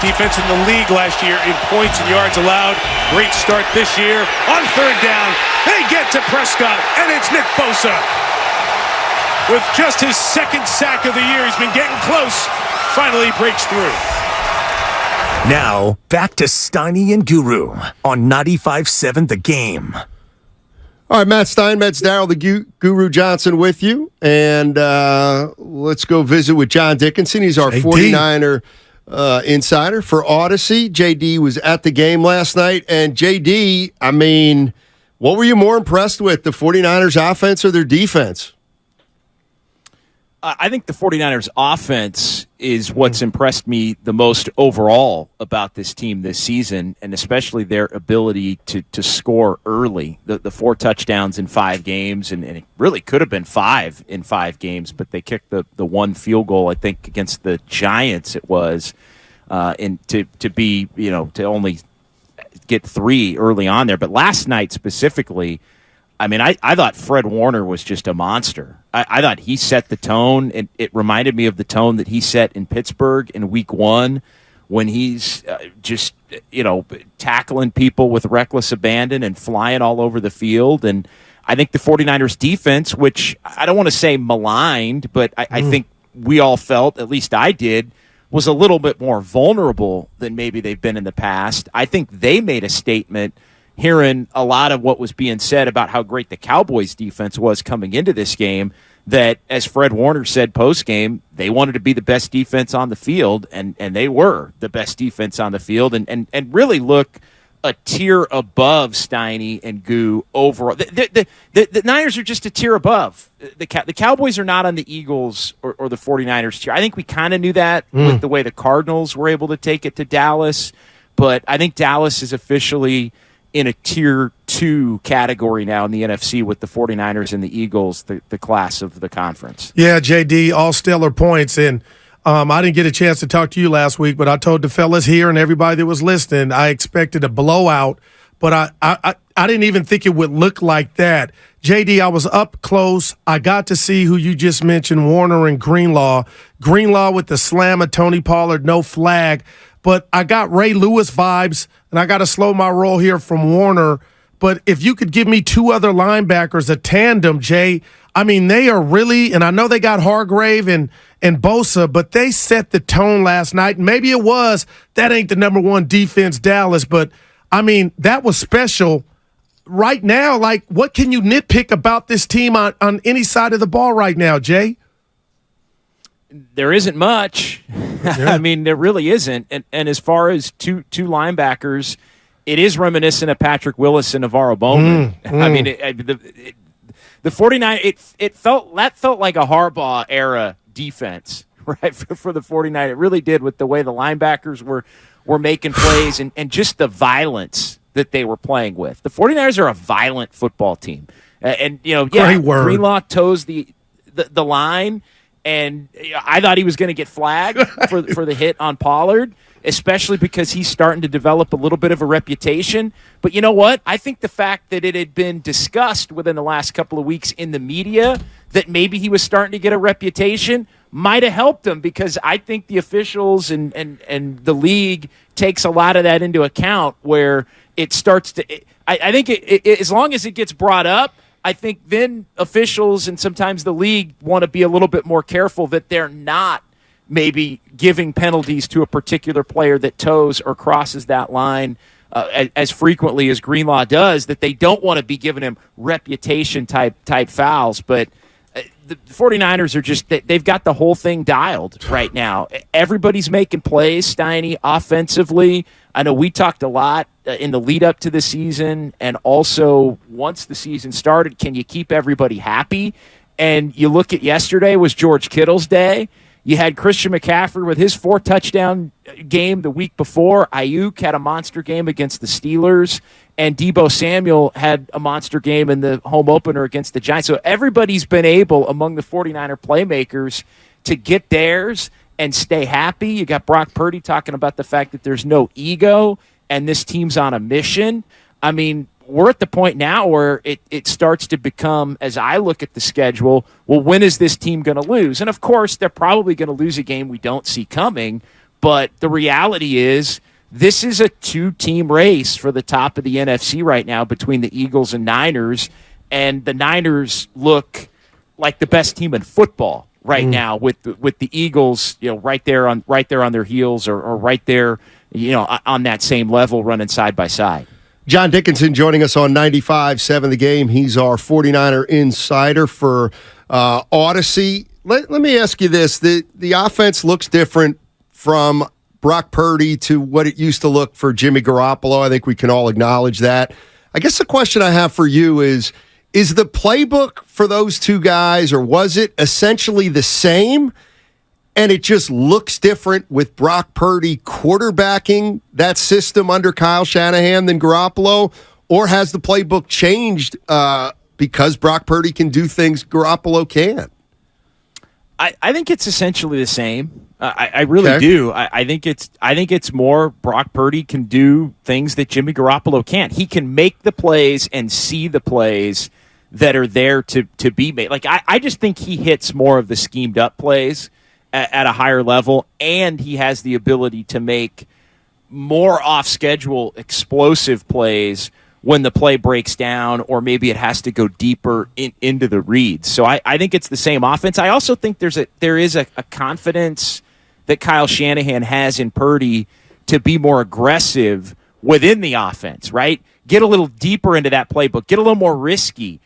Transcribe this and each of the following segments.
defense in the league last year in points and yards allowed. Great start this year. On third down, they get to Prescott, and it's Nick Bosa. With just his second sack of the year, he's been getting close. Finally breaks through. Now, back to Steiny and Guru on 95.7 The Game. All right, Matt Steinmetz, Darryl the Guru Johnson with you. And let's go visit with John Dickinson. He's our 49er insider for Odyssey. JD was at the game last night. And JD, I mean, what were you more impressed with, the 49ers offense or their defense? I think the 49ers offense is what's impressed me the most overall about this team this season, and especially their ability to score early. The 4 touchdowns in 5 games, and it really could have been 5 in 5 games, but they kicked the 1 field goal, I think, against the Giants it was, and to only get 3 early on there. But last night specifically, I mean, I thought Fred Warner was just a monster. I thought he set the tone, and it reminded me of the tone that he set in Pittsburgh in Week 1 when he's just, tackling people with reckless abandon and flying all over the field. And I think the 49ers defense, which I don't want to say maligned, but I think we all felt, at least I did, was a little bit more vulnerable than maybe they've been in the past. I think they made a statement hearing a lot of what was being said about how great the Cowboys defense was coming into this game, that, as Fred Warner said post-game, they wanted to be the best defense on the field, and they were the best defense on the field, and really look a tier above Steiny and Goo overall. The Niners are just a tier above. The Cowboys are not on the Eagles or the 49ers tier. I think we kind of knew that with the way the Cardinals were able to take it to Dallas, but I think Dallas is officially in a tier 2 category now in the NFC with the 49ers and the Eagles, the class of the conference. Yeah, JD, all stellar points. And I didn't get a chance to talk to you last week, but I told the fellas here and everybody that was listening, I expected a blowout, but I didn't even think it would look like that. JD, I was up close. I got to see who you just mentioned, Warner and Greenlaw. Greenlaw with the slam of Tony Pollard, no flag. But I got Ray Lewis vibes, and I got to slow my roll here from Warner. But if you could give me 2 other linebackers, a tandem, Jay, I mean, they are really, and I know they got Hargrave and Bosa, but they set the tone last night. Maybe it was, that ain't the number 1 defense, Dallas, but, I mean, that was special. Right now, like, what can you nitpick about this team on any side of the ball right now, Jay? There isn't much. Yeah. I mean, there really isn't. And as far as two linebackers, it is reminiscent of Patrick Willis and Navarro Bowman. I mean, the 49, it felt like a Harbaugh era defense, right, for the 49. It really did, with the way the linebackers were making plays and just the violence that they were playing with. The 49ers are a violent football team. Greenlaw toes the line. And I thought he was going to get flagged for the hit on Pollard, especially because he's starting to develop a little bit of a reputation. But you know what? I think the fact that it had been discussed within the last couple of weeks in the media that maybe he was starting to get a reputation might have helped him, because I think the officials and the league takes a lot of that into account, where it starts to – I think as long as it gets brought up, I think then officials and sometimes the league want to be a little bit more careful that they're not maybe giving penalties to a particular player that toes or crosses that line as frequently as Greenlaw does, that they don't want to be giving him reputation type fouls. But the 49ers are just, they've got the whole thing dialed right now. Everybody's making plays, Steiny, offensively. I know we talked a lot in the lead up to the season, and also once the season started, can you keep everybody happy? And you look at yesterday was George Kittle's day. You had Christian McCaffrey with his 4-touchdown game the week before. Ayuk had a monster game against the Steelers, and Deebo Samuel had a monster game in the home opener against the Giants. So everybody's been able, among the 49er playmakers, to get theirs and stay happy. You got Brock Purdy talking about the fact that there's no ego and this team's on a mission. I mean, we're at the point now where it starts to become, as I look at the schedule, well, when is this team going to lose? And, of course, they're probably going to lose a game we don't see coming, But the reality is this is a two-team race for the top of the NFC right now between the Eagles and Niners, and the Niners look like the best team in football right now with the Eagles, right there on their heels or right there, on that same level running side by side. John Dickinson joining us on 95.7 The Game. He's our 49er insider for Odyssey. Let me ask you this. The offense looks different from Brock Purdy to what it used to look for Jimmy Garoppolo. I think we can all acknowledge that. I guess the question I have for you is the playbook for those two guys, or was it essentially the same, and it just looks different with Brock Purdy quarterbacking that system under Kyle Shanahan than Garoppolo? Or has the playbook changed because Brock Purdy can do things Garoppolo can't? I think it's essentially the same. I really do. I think it's more Brock Purdy can do things that Jimmy Garoppolo can't. He can make the plays and see the plays that are there to be made. Like I just think he hits more of the schemed up plays at a higher level, and he has the ability to make more off schedule explosive plays when the play breaks down, or maybe it has to go deeper into the reads. So I think it's the same offense. I also think there is a confidence that Kyle Shanahan has in Purdy to be more aggressive within the offense, right? Get a little deeper into that playbook, get a little more risky,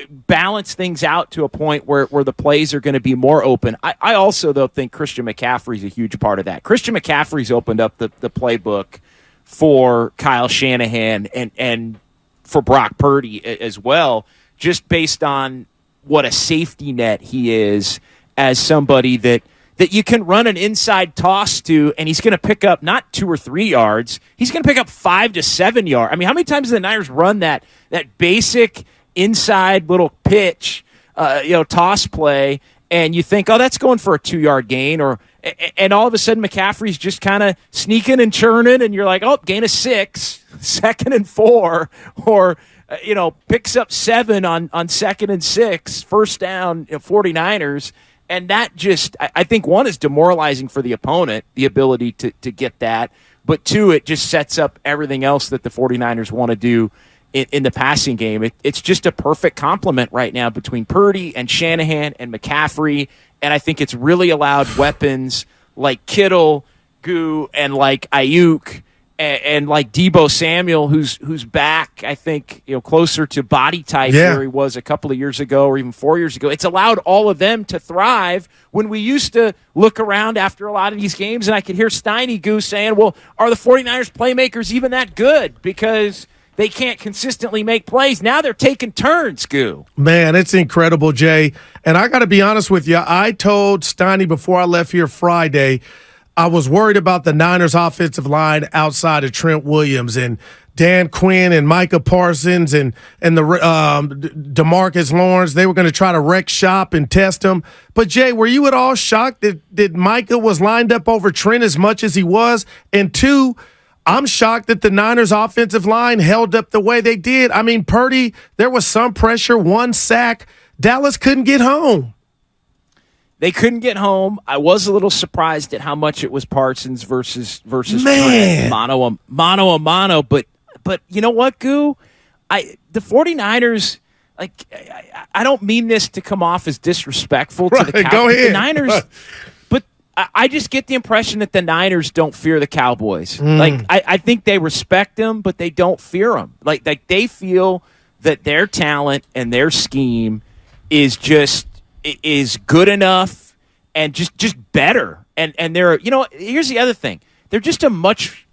balance things out to a point where the plays are going to be more open. I also, though, think Christian McCaffrey's a huge part of that. Christian McCaffrey's opened up the playbook for Kyle Shanahan and for Brock Purdy as well, just based on what a safety net he is as somebody that you can run an inside toss to, and he's going to pick up not 2 or 3 yards. He's going to pick up 5 to 7 yards. I mean, how many times do the Niners run that basic inside little pitch, toss play, and you think, oh, that's going for a 2-yard gain, and all of a sudden McCaffrey's just kind of sneaking and churning, and you're like, oh, gain of 6, 2nd and 4, or picks up 7 on 2nd and 6, first down, 49ers. And that just, I think, one, is demoralizing for the opponent, the ability to get that. But 2, it just sets up everything else that the 49ers want to do in the passing game. It's just a perfect complement right now between Purdy and Shanahan and McCaffrey. And I think it's really allowed weapons like Kittle, Goo, and like Ayuk, and like Deebo Samuel, who's back, I think, closer to body type where he was a couple of years ago or even 4 years ago. It's allowed all of them to thrive when we used to look around after a lot of these games, and I could hear Steiny Guru saying, well, are the 49ers playmakers even that good? Because they can't consistently make plays. Now they're taking turns, Goo. Man, it's incredible, Jay. And I got to be honest with you. I told Steiny before I left here Friday, I was worried about the Niners offensive line outside of Trent Williams and Dan Quinn and Micah Parsons and the DeMarcus Lawrence. They were going to try to wreck shop and test him. But, Jay, were you at all shocked that Micah was lined up over Trent as much as he was? And 2, I'm shocked that the Niners offensive line held up the way they did. I mean, Purdy, there was some pressure, 1 sack. Dallas couldn't get home. They couldn't get home. I was a little surprised at how much it was Parsons versus Man. Trent, mano a mano. But you know what, Goo? The 49ers, I don't mean this to come off as disrespectful to the Cowboys. Go ahead. The Niners, but I just get the impression that the Niners don't fear the Cowboys. I think they respect them, but they don't fear them. Like they feel that their talent and their scheme is good enough and just better. And they're, here's the other thing. They're just a much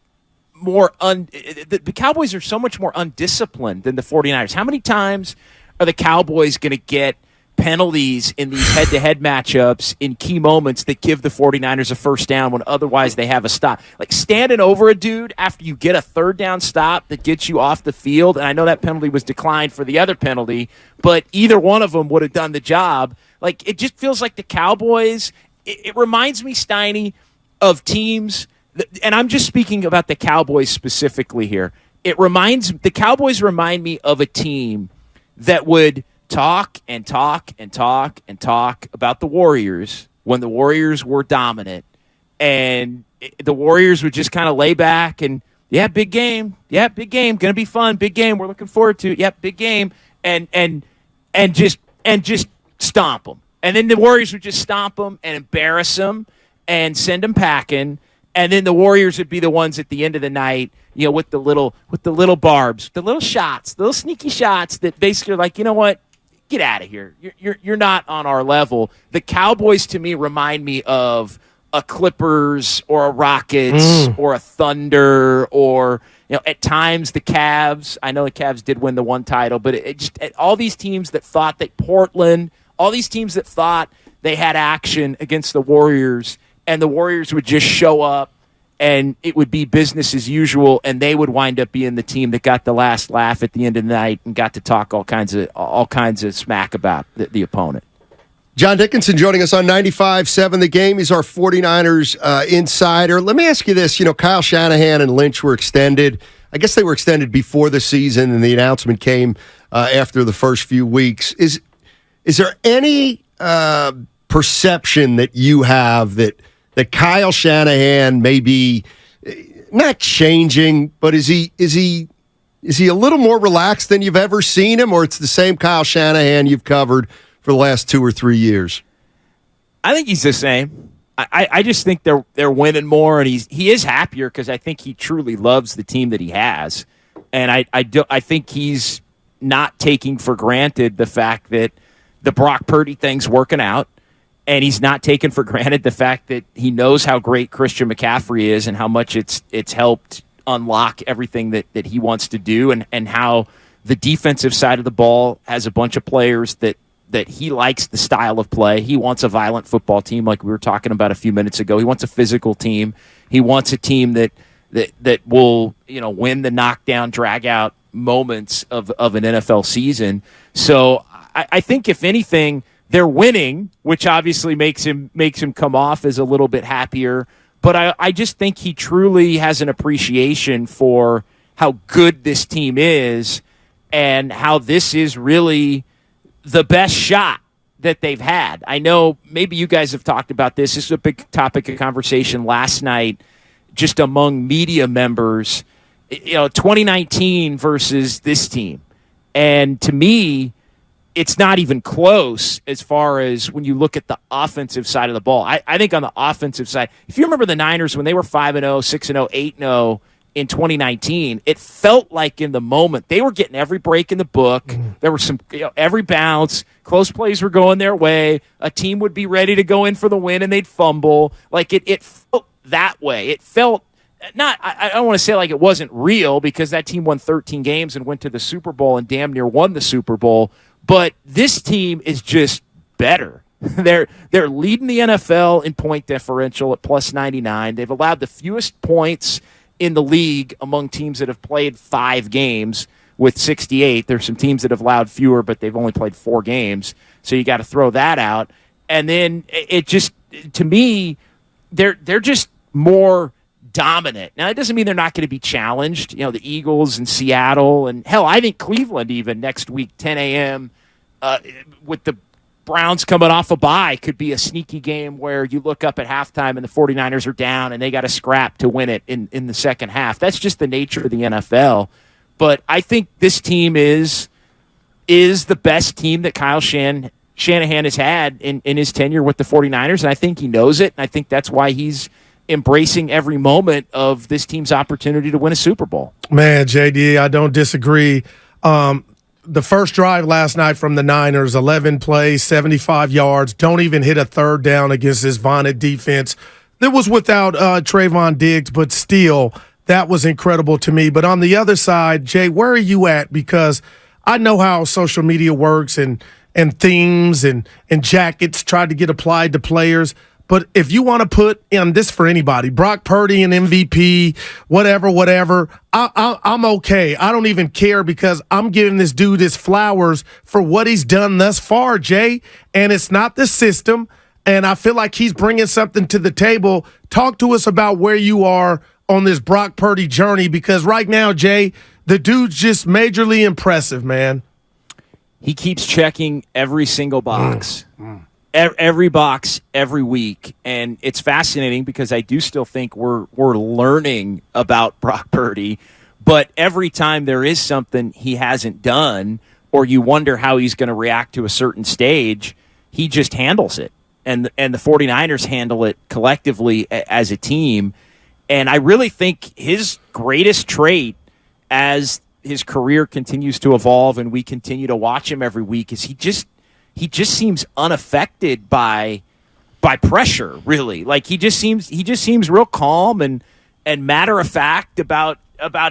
more the Cowboys are so much more undisciplined than the 49ers. How many times are the Cowboys going to get penalties in these head-to-head matchups in key moments that give the 49ers a first down when otherwise they have a stop? Like standing over a dude after you get a third down stop that gets you off the field, and I know that penalty was declined for the other penalty, but either one of them would have done the job. Like, it just feels like the Cowboys, it reminds me, Steiny, of teams, and I'm just speaking about the Cowboys specifically here. The Cowboys remind me of a team that would talk and talk and talk and talk about the Warriors when the Warriors were dominant, and the Warriors would just kind of lay back and, yeah, big game. Yeah, big game. Going to be fun. Big game. We're looking forward to it. Yep, big game. And just stomp them. And then the Warriors would just stomp them and embarrass them and send them packing. And then the Warriors would be the ones at the end of the night, with the little barbs, the little shots, the little sneaky shots that basically are like, you know what? Get out of here. You're not on our level. The Cowboys, to me, remind me of a Clippers or a Rockets or a Thunder or, at times the Cavs. I know the Cavs did win the one title, but all these teams that thought that Portland, all these teams that thought they had action against the Warriors, and the Warriors would just show up and it would be business as usual, and they would wind up being the team that got the last laugh at the end of the night and got to talk all kinds of smack about the opponent. John Dickinson joining us on 95.7 The Game. He's our 49ers insider. Let me ask you this. Kyle Shanahan and Lynch were extended. I guess they were extended before the season, and the announcement came after the first few weeks. Is there any perception that you have that Kyle Shanahan may be not changing, but is he a little more relaxed than you've ever seen him, or it's the same Kyle Shanahan you've covered for the last 2 or 3 years? I think he's the same. I just think they're winning more, and he is happier because I think he truly loves the team that he has, and I think he's not taking for granted the fact that the Brock Purdy thing's working out, and he's not taking for granted the fact that he knows how great Christian McCaffrey is and how much it's helped unlock everything that he wants to do, and how the defensive side of the ball has a bunch of players that he likes the style of play. He wants a violent football team like we were talking about a few minutes ago. He wants a physical team. He wants a team that will, win the knockdown, drag out moments of an NFL season. So I think if anything, they're winning, which obviously makes him come off as a little bit happier. But I just think he truly has an appreciation for how good this team is and how this is really the best shot that they've had. I know maybe you guys have talked about this. This is a big topic of conversation last night just among media members, 2019 versus this team. And to me, it's not even close as far as when you look at the offensive side of the ball. I think on the offensive side, if you remember the Niners when they were 5-0, 6-0, 8-0 in 2019, it felt like in the moment they were getting every break in the book. There were some, every bounce, close plays were going their way. A team would be ready to go in for the win and they'd fumble. Like it felt that way. It felt not, I don't want to say like it wasn't real because that team won 13 games and went to the Super Bowl and damn near won the Super Bowl. But this team is just better. They're leading the NFL in point differential at plus 99. They've allowed the fewest points in the league among teams that have played 5 games with 68. There's some teams that have allowed fewer, but they've only played 4 games. So you got to throw that out. And then it just, to me, they're just more dominant. Now, it doesn't mean they're not going to be challenged. The Eagles and Seattle and, hell, I think Cleveland even next week, 10 a.m., with the Browns coming off a bye, could be a sneaky game where you look up at halftime and the 49ers are down and they got to scrap to win it in the second half. That's just the nature of the NFL. But I think this team is the best team that Kyle Shanahan has had in his tenure with the 49ers, and I think he knows it, and I think that's why he's embracing every moment of this team's opportunity to win a Super Bowl. Man, JD, I don't disagree. The first drive last night from the Niners, 11 plays, 75 yards, don't even hit a third down against this vaunted defense. That was without Trayvon Diggs, but still, that was incredible to me. But on the other side, Jay, where are you at? Because I know how social media works and themes and jackets try to get applied to players. But if you want to put in this for anybody, Brock Purdy and MVP, whatever, I'm okay. I don't even care because I'm giving this dude his flowers for what he's done thus far, Jay. And it's not the system. And I feel like he's bringing something to the table. Talk to us about where you are on this Brock Purdy journey, because right now, Jay, the dude's just majorly impressive, man. He keeps checking every single box. every box every week, and it's fascinating because I do still think we're learning about Brock Purdy, but every time there is something he hasn't done or you wonder how he's going to react to a certain stage, he just handles it, and the 49ers handle it collectively as a team. And I really think his greatest trait as his career continues to evolve and we continue to watch him every week is he just seems unaffected by pressure, really. Like he just seems real calm and matter of fact about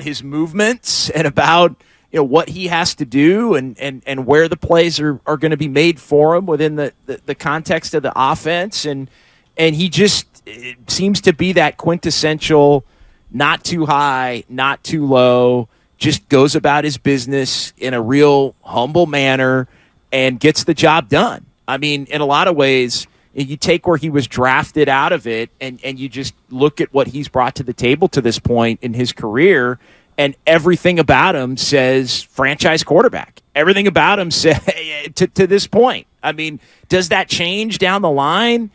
his movements and about what he has to do and where the plays are going to be made for him within the context of the offense, and he just seems to be that quintessential not too high, not too low, just goes about his business in a real humble manner and gets the job done. I mean, in a lot of ways, you take where he was drafted out of it and you just look at what he's brought to the table to this point in his career, and everything about him says franchise quarterback. Everything about him says to this point. I mean, does that change down the line?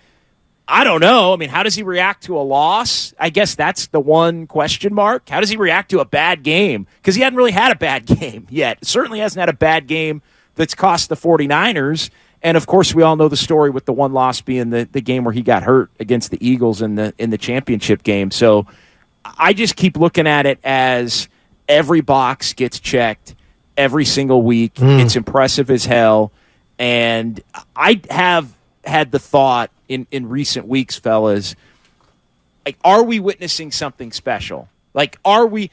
I don't know. I mean, how does he react to a loss? I guess that's the one question mark. How does he react to a bad game? Because he hadn't really had a bad game yet. Certainly hasn't had a bad game that's cost the 49ers. And, of course, we all know the story with the one loss being the game where he got hurt against the Eagles in the championship game. So I just keep looking at it as every box gets checked every single week. It's impressive as hell. And I have had the thought in recent weeks, fellas, like, are we witnessing something special? Like, are we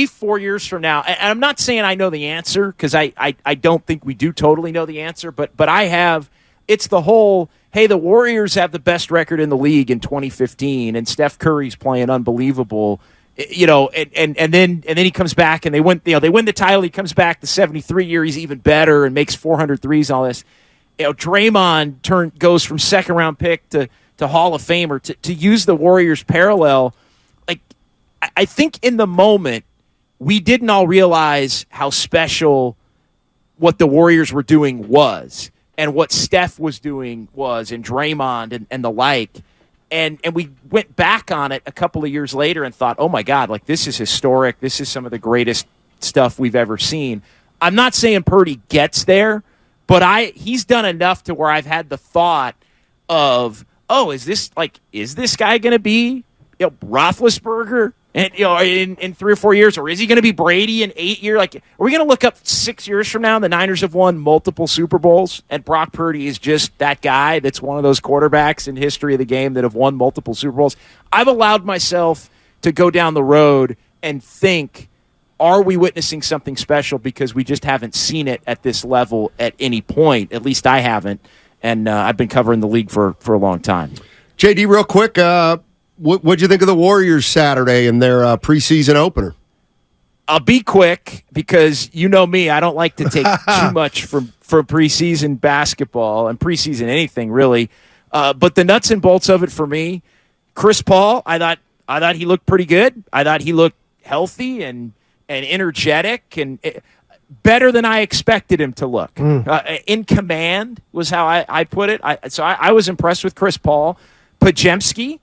4 years from now? And I'm not saying I know the answer, because I don't think we do totally know the answer, but I have. It's the whole, hey, the Warriors have the best record in the league in 2015, and Steph Curry's playing unbelievable, and then he comes back and they win the title. He comes back the 73 year, he's even better and makes 400 threes. All this, Draymond goes from second round pick to Hall of Famer. To use the Warriors parallel, like, I think in the moment we didn't all realize how special what the Warriors were doing was, and what Steph was doing was, and Draymond and the like. And we went back on it a couple of years later and thought, oh my God, like, this is historic. This is some of the greatest stuff we've ever seen. I'm not saying Purdy gets there, but he's done enough to where I've had the thought of, oh, is this guy going to be Roethlisberger and in 3 or 4 years, or is he going to be Brady in 8 years? Like, are we going to look up 6 years from now and the Niners have won multiple Super Bowls and Brock Purdy is just that guy that's one of those quarterbacks in history of the game that have won multiple Super Bowls? I've allowed myself to go down the road and think, are we witnessing something special because we just haven't seen it at this level at any point? At least I haven't, and I've been covering the league for a long time. JD, real quick, what'd you think of the Warriors Saturday and their preseason opener? I'll be quick because you know me. I don't like to take too much from preseason basketball and preseason anything, really. But the nuts and bolts of it for me, Chris Paul, I thought he looked pretty good. I thought he looked healthy and energetic and better than I expected him to look. In command was how I put it. I was impressed with Chris Paul. Podziemski,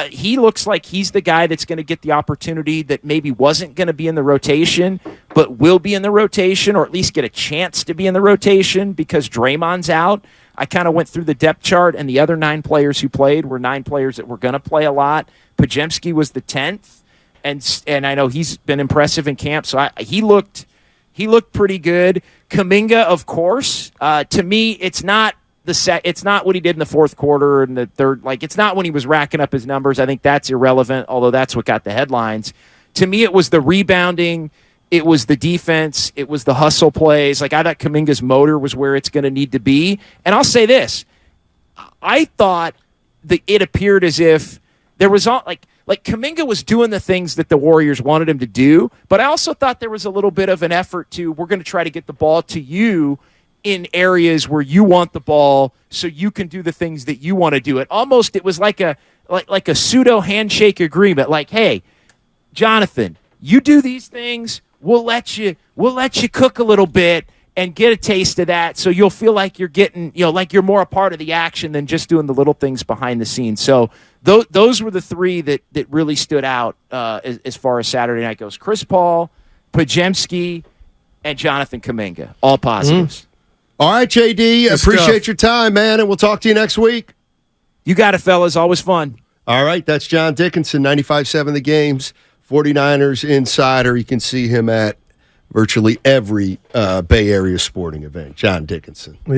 he looks like he's the guy that's going to get the opportunity that maybe wasn't going to be in the rotation, but will be in the rotation, or at least get a chance to be in the rotation because Draymond's out. I kind of went through the depth chart, and the other 9 players who played were 9 players that were going to play a lot. Podziemski was the 10th. And I know he's been impressive in camp, so he looked pretty good. Kuminga, of course, to me, it's not what he did in the fourth quarter and the third. Like, it's not when he was racking up his numbers. I think that's irrelevant, although that's what got the headlines. To me, it was the rebounding, it was the defense, it was the hustle plays. Like, I thought Kuminga's motor was where it's going to need to be. And I'll say this: I thought that it appeared as if there was all like Kuminga was doing the things that the Warriors wanted him to do, but I also thought there was a little bit of an effort to, we're going to try to get the ball to you in areas where you want the ball so you can do the things that you want to do. It was like a pseudo handshake agreement. Like, hey, Jonathan, you do these things, we'll let you cook a little bit, and get a taste of that. So you'll feel like you're getting, like you're more a part of the action than just doing the little things behind the scenes. So those were the three that really stood out as far as Saturday night goes. Chris Paul, Pajemski, and Jonathan Kuminga, all positives. All right, JD, appreciate your time, man, and we'll talk to you next week. You got it, fellas. Always fun. All right, that's John Dickinson, 95.7 The Game's 49ers insider. You can see him at virtually every Bay Area sporting event. John Dickinson. Yeah.